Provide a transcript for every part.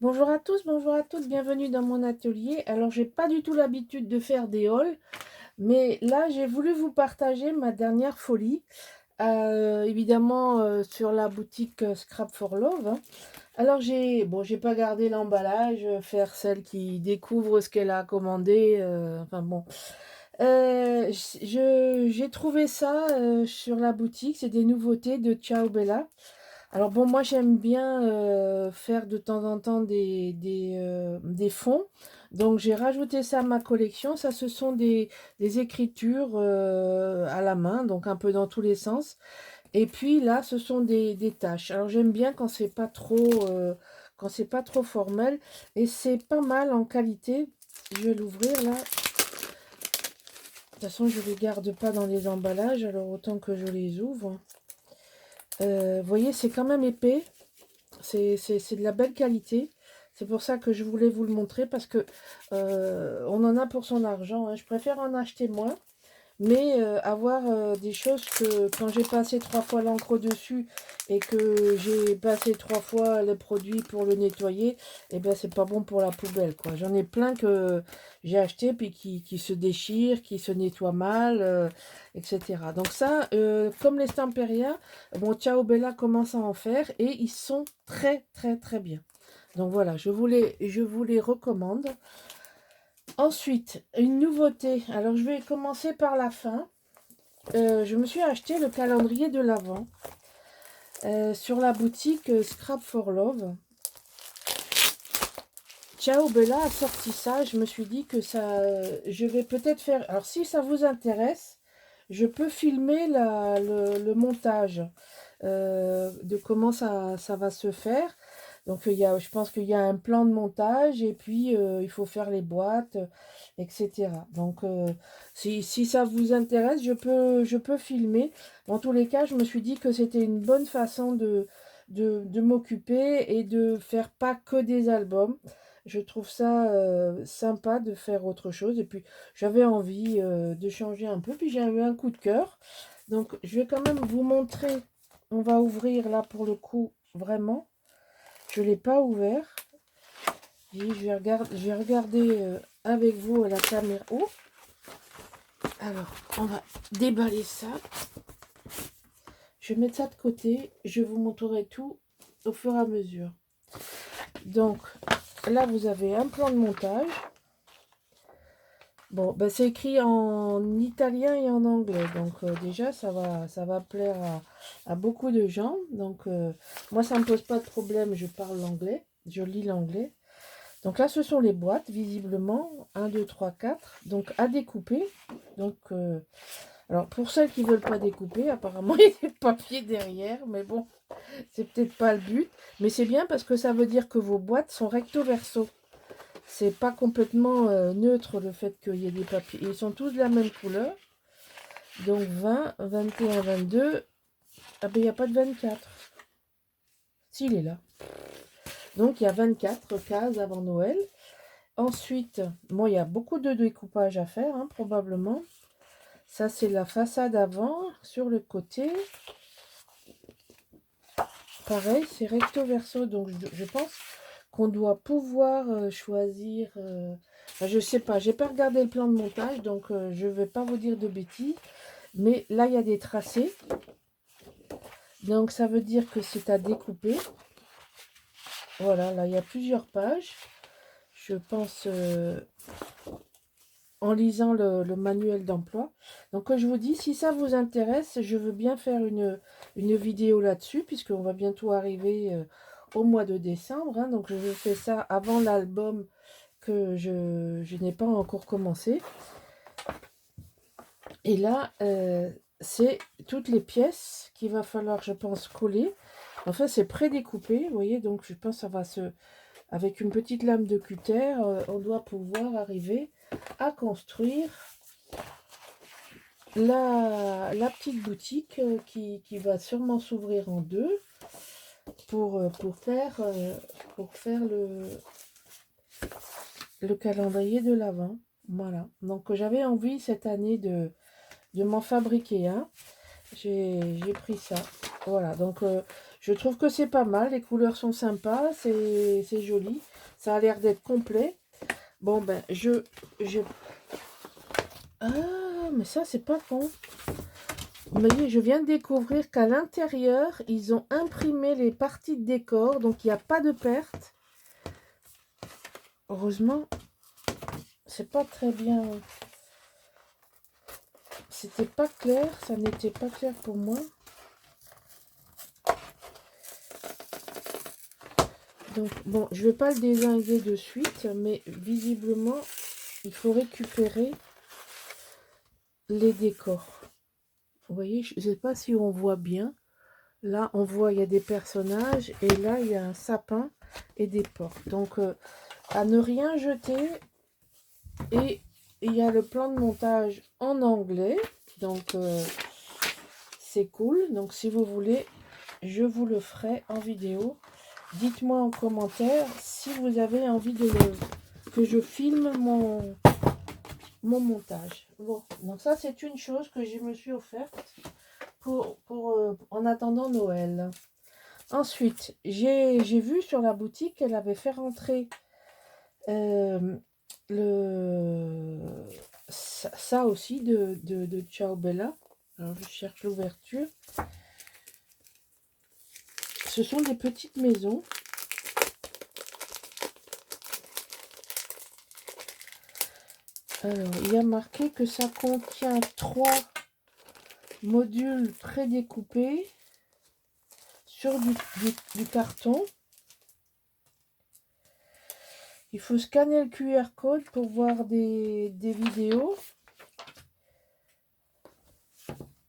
Bonjour à tous, bonjour à toutes, bienvenue dans mon atelier. Alors, j'ai pas du tout l'habitude de faire des hauls, mais là, j'ai voulu vous partager ma dernière folie. Évidemment, sur la boutique Scrap for Love, hein. Alors, j'ai pas gardé l'emballage, faire celle qui découvre ce qu'elle a commandé. Enfin bon. J'ai trouvé ça sur la boutique, c'est des nouveautés de Ciao Bella. Alors bon, moi j'aime bien faire de temps en temps des fonds. Donc j'ai rajouté ça à ma collection. Ça, ce sont des écritures à la main, donc un peu dans tous les sens. Et puis là, ce sont des tâches. Alors j'aime bien quand c'est pas trop formel. Et c'est pas mal en qualité. Je vais l'ouvrir là. De toute façon, je ne les garde pas dans les emballages, alors autant que je les ouvre. Vous voyez, c'est quand même épais. C'est de la belle qualité. C'est pour ça que je voulais vous le montrer parce que on en a pour son argent, hein. Je préfère en acheter moins, mais avoir des choses que quand j'ai passé 3 fois l'encre dessus et que j'ai passé 3 fois le produit pour le nettoyer, et ben c'est pas bon pour la poubelle, quoi. J'en ai plein que j'ai acheté puis qui se déchirent, qui se nettoient mal, etc. Donc ça, comme les Stamperia, bon, Ciao Bella commence à en faire et ils sont très très très bien. Donc voilà, je vous les recommande. Ensuite, une nouveauté. Alors je vais commencer par la fin. Je me suis acheté le calendrier de l'Avent sur la boutique Scrap for Love. Ciao Bella a sorti ça. Je me suis dit que ça, je vais peut-être faire. Alors si ça vous intéresse, je peux filmer le montage de comment ça va se faire. Donc je pense qu'il y a un plan de montage et puis il faut faire les boîtes, etc. Donc si ça vous intéresse, je peux filmer. Dans tous les cas, je me suis dit que c'était une bonne façon de m'occuper et de faire pas que des albums. Je trouve ça sympa de faire autre chose. Et puis j'avais envie de changer un peu. Puis j'ai eu un coup de cœur. Donc je vais quand même vous montrer. On va ouvrir là pour le coup vraiment. Je ne l'ai pas ouvert. Je vais regarder avec vous à la caméra. Oh, alors, on va déballer ça. Je vais mettre ça de côté. Je vous montrerai tout au fur et à mesure. Donc, là, vous avez un plan de montage. Bon, ben, c'est écrit en italien et en anglais. Donc, déjà, ça va plaire à beaucoup de gens. Donc, moi, ça ne me pose pas de problème. Je parle l'anglais. Je lis l'anglais. Donc là, ce sont les boîtes, visiblement. 1, 2, 3, 4. Donc à découper. Donc, alors pour celles qui ne veulent pas découper, apparemment, il y a des papiers derrière. Mais bon, c'est peut-être pas le but. Mais c'est bien parce que ça veut dire que vos boîtes sont recto verso. C'est pas complètement neutre le fait qu'il y ait des papiers. Ils sont tous de la même couleur. Donc 20, 21, 22. Ah ben il n'y a pas de 24. Si, il est là. Donc il y a 24 cases avant Noël. Ensuite, bon, il y a beaucoup de découpage à faire, hein, probablement. Ça, c'est la façade avant, sur le côté. Pareil, c'est recto verso, donc je pense qu'on doit pouvoir choisir... enfin, je sais pas, j'ai pas regardé le plan de montage, donc je vais pas vous dire de bêtises. Mais là, il y a des tracés. Donc, ça veut dire que c'est à découper. Voilà, là, il y a plusieurs pages. Je pense... en lisant le manuel d'emploi. Donc, comme je vous dis, si ça vous intéresse, je veux bien faire une vidéo là-dessus, puisqu'on va bientôt arriver au mois de décembre, hein. Donc, je fais ça avant l'album que je n'ai pas encore commencé. Et là, c'est toutes les pièces qu'il va falloir, je pense, coller. Enfin, c'est prédécoupé, vous voyez, donc je pense que ça va se... Avec une petite lame de cutter, on doit pouvoir arriver à construire la petite boutique qui va sûrement s'ouvrir en deux pour faire le calendrier de l'Avent. Voilà. Donc j'avais envie cette année de m'en fabriquer un. J'ai pris ça. Voilà. Donc Je trouve que c'est pas mal. Les couleurs sont sympas. C'est joli. Ça a l'air d'être complet. Bon, ben, Ah, mais ça, c'est pas con. Vous voyez, je viens de découvrir qu'à l'intérieur, ils ont imprimé les parties de décor. Donc, il n'y a pas de perte. Heureusement, c'est pas très bien. C'était pas clair. Ça n'était pas clair pour moi. Donc, bon, je vais pas le dézinguer de suite. Mais visiblement, il faut récupérer les décors. Vous voyez, je ne sais pas si on voit bien. Là, on voit, il y a des personnages. Et là, il y a un sapin et des portes. Donc, à ne rien jeter. Et il y a le plan de montage en anglais. Donc, c'est cool. Donc, si vous voulez, je vous le ferai en vidéo. Dites-moi en commentaire si vous avez envie que je filme mon montage. Bon, donc ça, c'est une chose que je me suis offerte en attendant Noël. Ensuite, j'ai vu sur la boutique qu'elle avait fait rentrer ça aussi de Ciao Bella. Alors, je cherche l'ouverture. Ce sont des petites maisons. Alors, il y a marqué que ça contient 3 modules prédécoupés sur du carton. Il faut scanner le QR code pour voir des vidéos.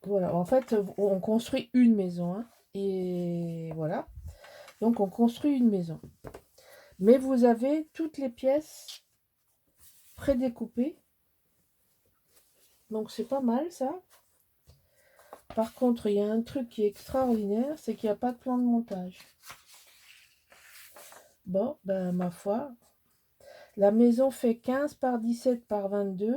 Voilà, en fait, on construit une maison. Hein, et voilà. Donc, on construit une maison. Mais vous avez toutes les pièces prédécoupées. Donc, c'est pas mal, ça. Par contre, il y a un truc qui est extraordinaire, c'est qu'il n'y a pas de plan de montage. Bon, ben, ma foi. La maison fait 15 par 17 par 22.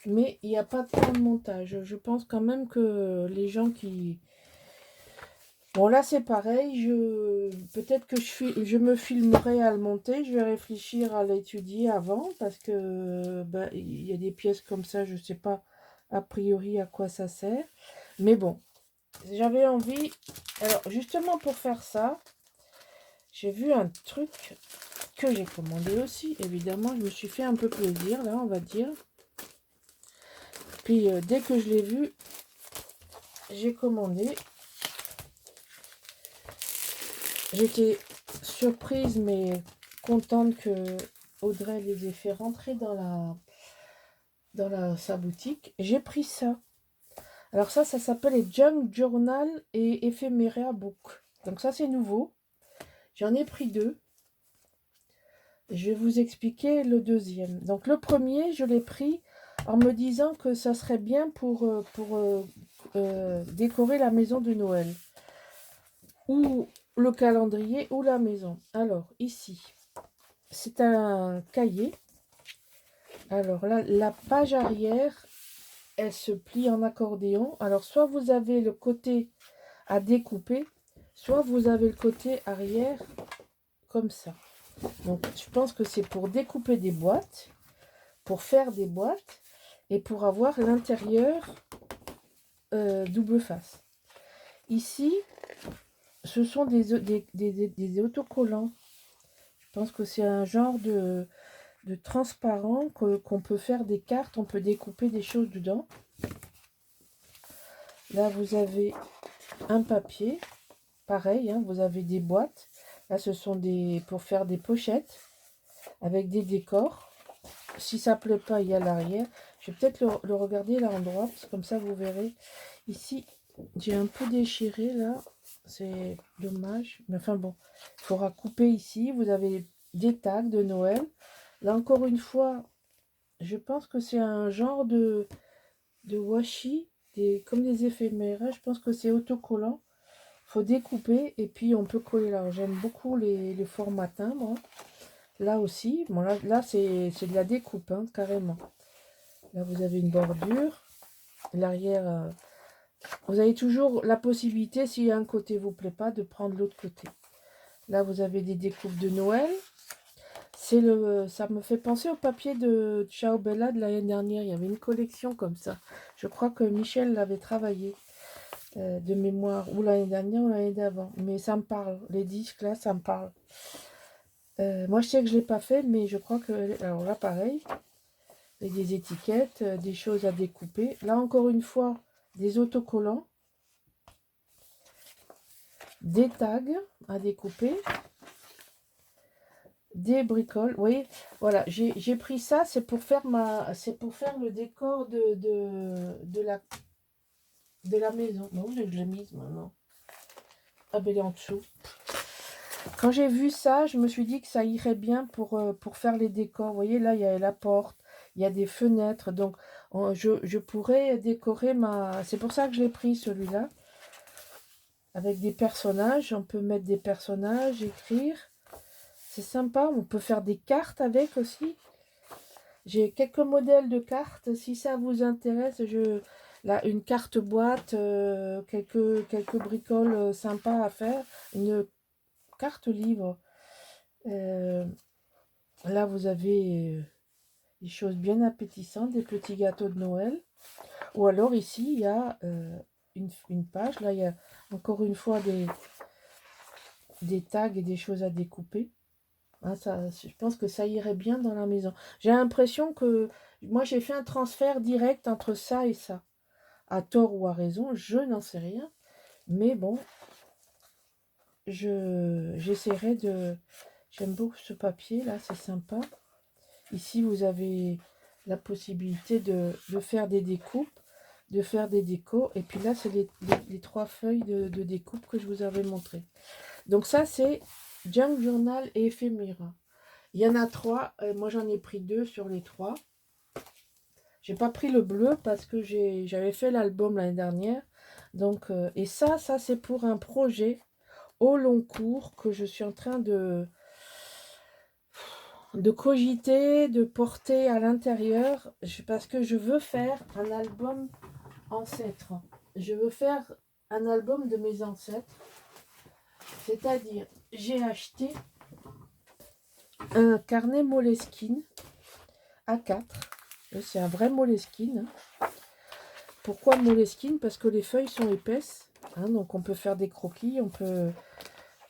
Mais il n'y a pas de plan de montage. Je pense quand même que les gens qui... Bon, là, c'est pareil. Peut-être que je me filmerai à le monter. Je vais réfléchir à l'étudier avant. Parce que ben, il y a des pièces comme ça. Je ne sais pas a priori à quoi ça sert. Mais bon, j'avais envie... Alors, justement pour faire ça, j'ai vu un truc que j'ai commandé aussi. Évidemment, je me suis fait un peu plaisir, là, on va dire. Puis, dès que je l'ai vu, j'ai commandé. J'étais surprise, mais contente que Audrey les ait fait rentrer dans sa boutique. J'ai pris ça. Alors ça s'appelle les Junk Journal et Ephemera Book. Donc ça, c'est nouveau. J'en ai pris 2. Je vais vous expliquer le deuxième. Donc le premier, je l'ai pris en me disant que ça serait bien pour décorer la maison de Noël. Ou le calendrier ou la maison. Alors ici, c'est un cahier. Alors là, la page arrière, elle se plie en accordéon. Alors soit vous avez le côté à découper, soit vous avez le côté arrière comme ça. Donc, je pense que c'est pour découper des boîtes, pour faire des boîtes et pour avoir l'intérieur double face. Ici, ce sont des autocollants. Je pense que c'est un genre de transparent qu'on peut faire des cartes, on peut découper des choses dedans. Là, vous avez un papier, pareil, hein, vous avez des boîtes. Là, ce sont pour faire des pochettes avec des décors. Si ça ne plaît pas, il y a l'arrière. Je vais peut-être le regarder là en droit, parce que comme ça, vous verrez. Ici, j'ai un peu déchiré là. C'est dommage. Mais enfin bon, il faudra couper ici. Vous avez des tags de Noël. Là, encore une fois, je pense que c'est un genre de washi, comme des éphémères. Je pense que c'est autocollant. Il faut découper et puis on peut coller là. J'aime beaucoup les formats timbres. Là aussi, bon là c'est de la découpe, hein, carrément. Là, vous avez une bordure. L'arrière Vous avez toujours la possibilité, si un côté vous plaît pas, de prendre l'autre côté. Là, vous avez des découpes de Noël. Ça me fait penser au papier de Ciao Bella de l'année dernière. Il y avait une collection comme ça. Je crois que Michel l'avait travaillé de mémoire, ou l'année dernière ou l'année d'avant. Mais ça me parle. Les disques, là, ça me parle. Moi, je sais que je ne l'ai pas fait, mais je crois que... Alors là, pareil. Avec des étiquettes, des choses à découper. Là, encore une fois, des autocollants. Des tags à découper. Des bricoles, vous voyez, voilà, j'ai pris ça, c'est pour faire le décor de la maison. Non, je l'ai mise maintenant. Ah ben elle est en dessous. Quand j'ai vu ça, je me suis dit que ça irait bien pour faire les décors. Vous voyez, là, il y a la porte, il y a des fenêtres, donc je pourrais décorer ma... C'est pour ça que je l'ai pris, celui-là. Avec des personnages, on peut mettre des personnages, écrire. C'est sympa, on peut faire des cartes avec aussi. J'ai quelques modèles de cartes, si ça vous intéresse, là, une carte boîte, quelques bricoles sympas à faire, une carte livre. Là, vous avez des choses bien appétissantes, des petits gâteaux de Noël. Ou alors ici, il y a une page, là, il y a encore une fois des tags et des choses à découper. Hein, je pense que ça irait bien dans la maison. J'ai l'impression que moi j'ai fait un transfert direct entre ça et ça. À tort ou à raison, je n'en sais rien. Mais bon, j'essaierai de... J'aime beaucoup ce papier là, c'est sympa. Ici vous avez la possibilité de faire des découpes, de faire des décos. Et puis là c'est les 3 feuilles de découpe que je vous avais montré. Donc ça c'est Junk Journal et Éphéméra. Il y en a 3, moi j'en ai pris 2 sur les 3. J'ai pas pris le bleu parce que j'avais fait l'album l'année dernière. Donc, et ça c'est pour un projet au long cours que je suis en train de cogiter, de porter à l'intérieur. Parce que je veux faire un album ancêtre. Je veux faire un album de mes ancêtres. C'est-à-dire, j'ai acheté un carnet Moleskine A4. C'est un vrai Moleskine. Pourquoi Moleskine? Parce que les feuilles sont épaisses. Hein, donc on peut faire des croquis.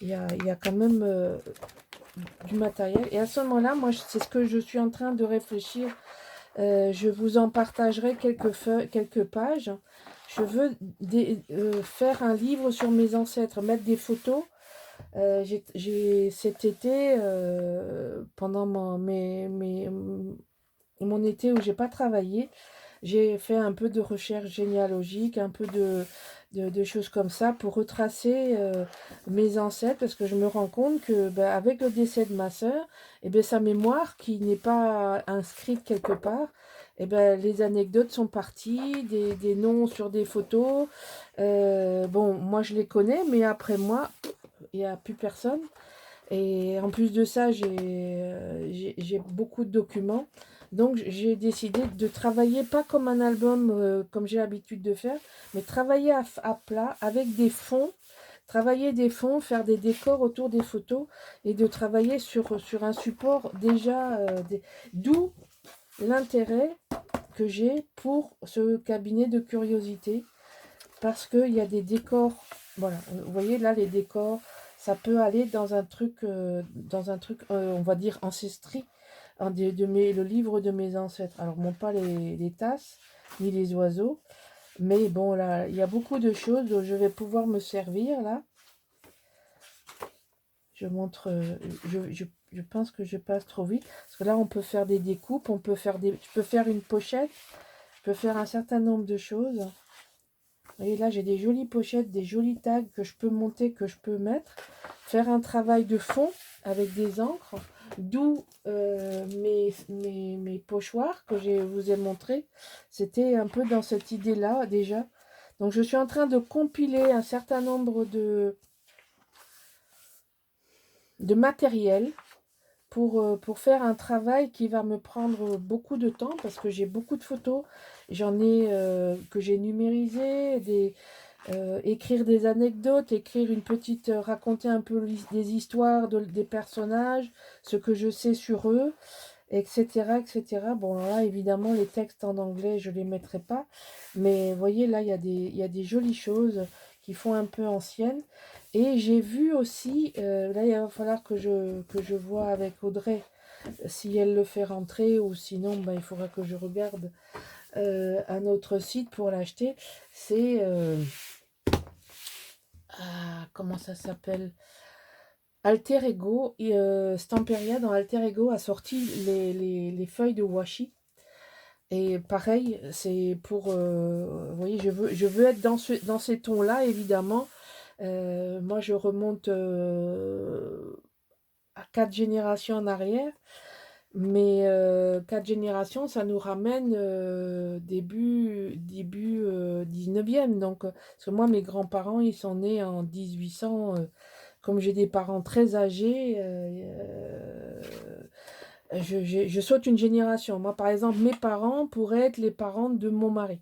Il y a quand même du matériel. Et à ce moment-là, moi, c'est ce que je suis en train de réfléchir. Je vous en partagerai quelques pages. Je veux faire un livre sur mes ancêtres, mettre des photos. J'ai cet été, pendant mon été où j'ai pas travaillé, j'ai fait un peu de recherche généalogique, un peu de choses comme ça pour retracer mes ancêtres, parce que je me rends compte que avec le décès de ma soeur, sa mémoire qui n'est pas inscrite quelque part, les anecdotes sont parties, des noms sur des photos. Bon, moi je les connais, mais après moi, il n'y a plus personne. Et en plus de ça, j'ai beaucoup de documents. Donc, j'ai décidé de travailler, pas comme un album, comme j'ai l'habitude de faire, mais travailler à plat, avec des fonds, travailler des fonds, faire des décors autour des photos, et de travailler sur un support déjà, d'où l'intérêt que j'ai pour ce cabinet de curiosité, parce qu'il y a des décors, voilà, vous voyez là les décors, ça peut aller dans un truc, on va dire ancestrique, le livre de mes ancêtres. Alors, non pas les tasses, ni les oiseaux, mais bon, là, il y a beaucoup de choses dont je vais pouvoir me servir, là. Je montre, je pense que je passe trop vite, parce que là, on peut faire des découpes, je peux faire une pochette, je peux faire un certain nombre de choses. Et là, j'ai des jolies pochettes, des jolis tags que je peux monter, que je peux mettre. Faire un travail de fond avec des encres. D'où mes pochoirs que je vous ai montré. C'était un peu dans cette idée-là déjà. Donc, je suis en train de compiler un certain nombre de matériel pour faire un travail qui va me prendre beaucoup de temps parce que j'ai beaucoup de photos. J'en ai que j'ai numérisées, écrire des anecdotes, écrire une petite, raconter un peu des histoires des personnages, ce que je sais sur eux, etc., etc. Bon, là, évidemment, les textes en anglais, je ne les mettrai pas. Mais vous voyez, là, il y a des jolies choses qui font un peu anciennes. Et j'ai vu aussi, là, il va falloir que je vois avec Audrey si elle le fait rentrer ou sinon, ben, il faudra que je regarde un autre site pour l'acheter. C'est... comment ça s'appelle? Alter Ego, et, Stamperia dans Alter Ego a sorti les feuilles de washi. Et pareil, c'est pour, vous voyez, je veux être dans ces tons-là, évidemment. Moi, je remonte à 4 générations en arrière. Mais 4 générations, ça nous ramène début 19e. Donc, parce que moi, mes grands-parents, ils sont nés en 1800. Comme j'ai des parents très âgés, je saute une génération. Moi, par exemple, mes parents pourraient être les parents de mon mari.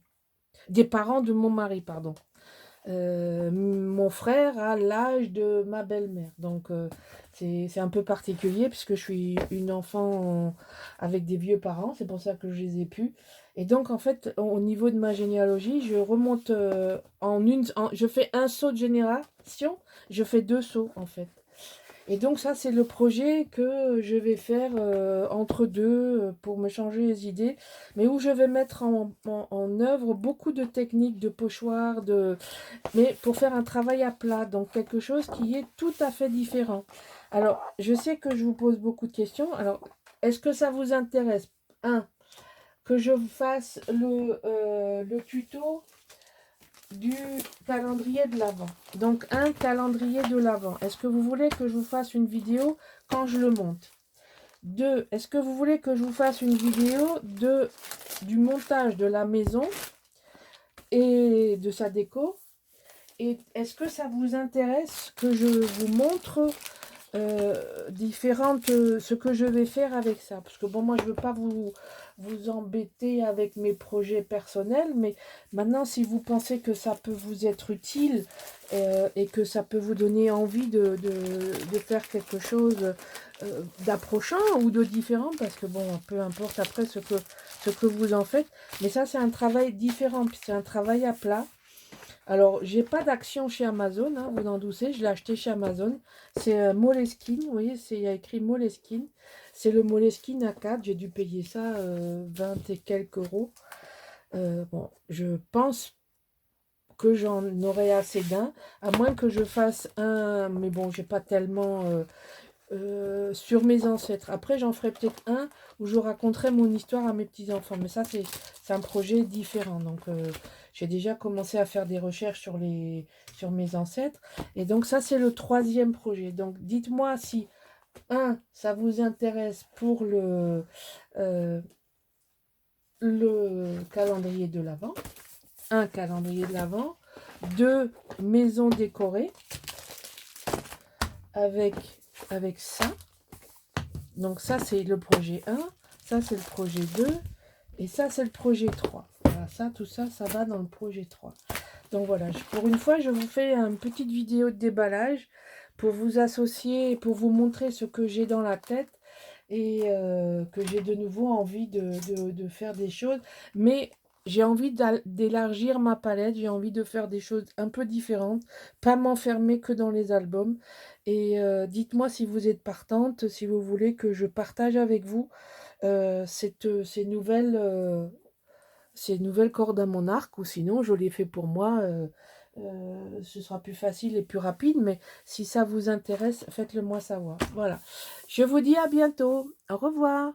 Des parents de mon mari, pardon. Mon frère a l'âge de ma belle-mère. Donc, c'est un peu particulier puisque je suis une enfant avec des vieux parents. C'est pour ça que je les ai pu. Et donc, en fait, au niveau de ma généalogie, je remonte je fais un saut de génération. Je fais 2 sauts, en fait. Et donc ça, c'est le projet que je vais faire entre deux pour me changer les idées, mais où je vais mettre en œuvre beaucoup de techniques de pochoir, mais pour faire un travail à plat, donc quelque chose qui est tout à fait différent. Alors, je sais que je vous pose beaucoup de questions. Alors, est-ce que ça vous intéresse? Un, que je vous fasse le tuto du calendrier de l'Avent. Donc un calendrier de l'Avent. Est-ce que vous voulez que je vous fasse une vidéo quand je le monte? Deux, est-ce que vous voulez que je vous fasse une vidéo du montage de la maison et de sa déco? Et est-ce que ça vous intéresse que je vous montre ce que je vais faire avec ça? Parce que bon, moi, je ne veux pas vous embêter avec mes projets personnels, mais maintenant, si vous pensez que ça peut vous être utile et que ça peut vous donner envie de faire quelque chose d'approchant ou de différent, parce que bon, peu importe après ce que vous en faites, mais ça, c'est un travail différent, puis c'est un travail à plat. Alors, j'ai pas d'action chez Amazon, hein, vous en doutez, je l'ai acheté chez Amazon. C'est Moleskine, vous voyez, il y a écrit Moleskine. C'est le Moleskine A4, j'ai dû payer ça 20 et quelques euros. Bon, je pense que j'en aurai assez d'un, à moins que je fasse un, mais bon, j'ai pas tellement sur mes ancêtres. Après, j'en ferai peut-être un où je raconterai mon histoire à mes petits-enfants. Mais ça, c'est un projet différent. Donc, j'ai déjà commencé à faire des recherches sur mes ancêtres. Et donc, ça, c'est le 3e projet. Donc, dites-moi si, un, ça vous intéresse pour le calendrier de l'Avent. Un calendrier de l'Avent. 2, maison décorée avec ça. Donc ça, c'est le projet 1, ça, c'est le projet 2, et ça, c'est le projet 3. Voilà, ça, tout ça, ça va dans le projet 3. Donc voilà, pour une fois, je vous fais une petite vidéo de déballage pour vous associer, pour vous montrer ce que j'ai dans la tête et que j'ai de nouveau envie de faire des choses. Mais j'ai envie d'élargir ma palette, j'ai envie de faire des choses un peu différentes, pas m'enfermer que dans les albums. Et dites-moi si vous êtes partante, si vous voulez que je partage avec vous ces nouvelles cordes à mon arc, ou sinon je les fais pour moi. Ce sera plus facile et plus rapide, mais si ça vous intéresse, faites-le moi savoir. Voilà. Je vous dis à bientôt. Au revoir.